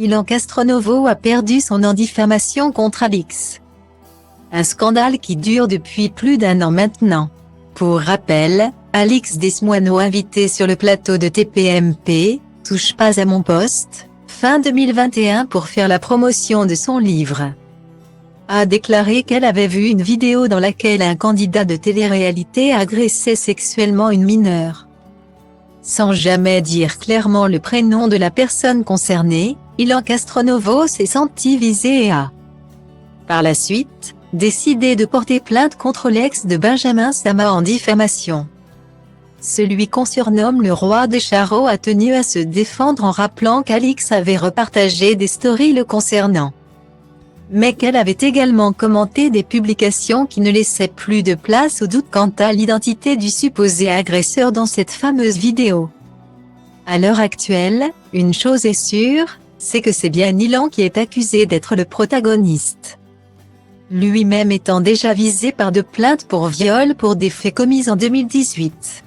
Ilan Castronovo a perdu son en diffamation contre Alix. Un scandale qui dure depuis plus d'1 an maintenant. Pour rappel, Alix Desmoineau invité sur le plateau de TPMP, Touche pas à mon poste, fin 2021 pour faire la promotion de son livre, a déclaré qu'elle avait vu une vidéo dans laquelle un candidat de télé-réalité agressait sexuellement une mineure. Sans jamais dire clairement le prénom de la personne concernée, Ilan Castronovo s'est senti visé et a, par la suite, décidé de porter plainte contre l'ex de Benjamin Sama en diffamation. Celui qu'on surnomme le roi des charros a tenu à se défendre en rappelant qu'Alix avait repartagé des stories le concernant, mais qu'elle avait également commenté des publications qui ne laissaient plus de place au doute quant à l'identité du supposé agresseur dans cette fameuse vidéo. À l'heure actuelle, une chose est sûre, c'est que c'est bien Ilan qui est accusé d'être le protagoniste, lui-même étant déjà visé par 2 plaintes pour viol pour des faits commis en 2018.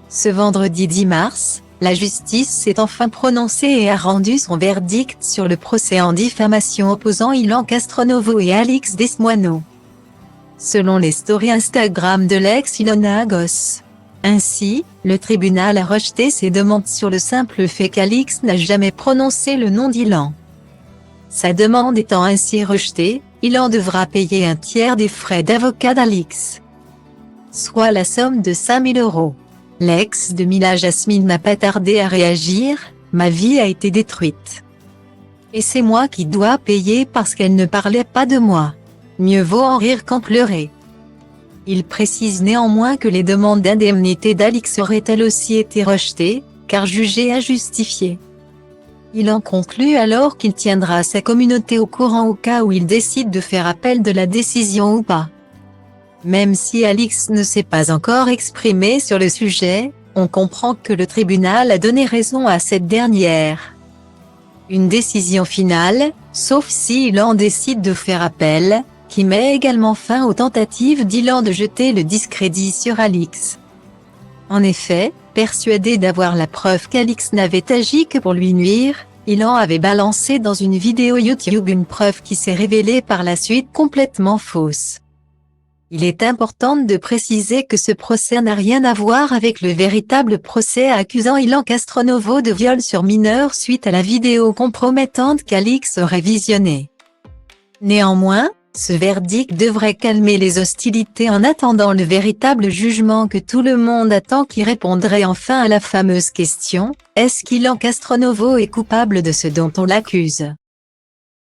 Ce vendredi 10 mars, la justice s'est enfin prononcée et a rendu son verdict sur le procès en diffamation opposant Ilan Castronovo et Alix Desmoineau, selon les stories Instagram de l'ex-Ilona Agos. Ainsi, le tribunal a rejeté ses demandes sur le simple fait qu'Alix n'a jamais prononcé le nom d'Ilan. Sa demande étant ainsi rejetée, Ilan devra payer 1/3 des frais d'avocat d'Alix, soit la somme de 5 000 €. L'ex de Mila Jasmine n'a pas tardé à réagir, « Ma vie a été détruite. Et c'est moi qui dois payer parce qu'elle ne parlait pas de moi. Mieux vaut en rire qu'en pleurer ». Il précise néanmoins que les demandes d'indemnité d'Alix auraient elles aussi été rejetées, car jugées injustifiées. Il en conclut alors qu'il tiendra sa communauté au courant au cas où il décide de faire appel de la décision ou pas. Même si Alix ne s'est pas encore exprimée sur le sujet, on comprend que le tribunal a donné raison à cette dernière. Une décision finale, sauf si Ilan décide de faire appel, qui met également fin aux tentatives d'Ilan de jeter le discrédit sur Alix. En effet, persuadé d'avoir la preuve qu'Alix n'avait agi que pour lui nuire, Ilan avait balancé dans une vidéo YouTube une preuve qui s'est révélée par la suite complètement fausse. Il est important de préciser que ce procès n'a rien à voir avec le véritable procès accusant Ilan Castronovo de viol sur mineur suite à la vidéo compromettante qu'Alix aurait visionnée. Néanmoins, ce verdict devrait calmer les hostilités en attendant le véritable jugement que tout le monde attend qui répondrait enfin à la fameuse question, est-ce qu'Ilan Castronovo est coupable de ce dont on l'accuse ?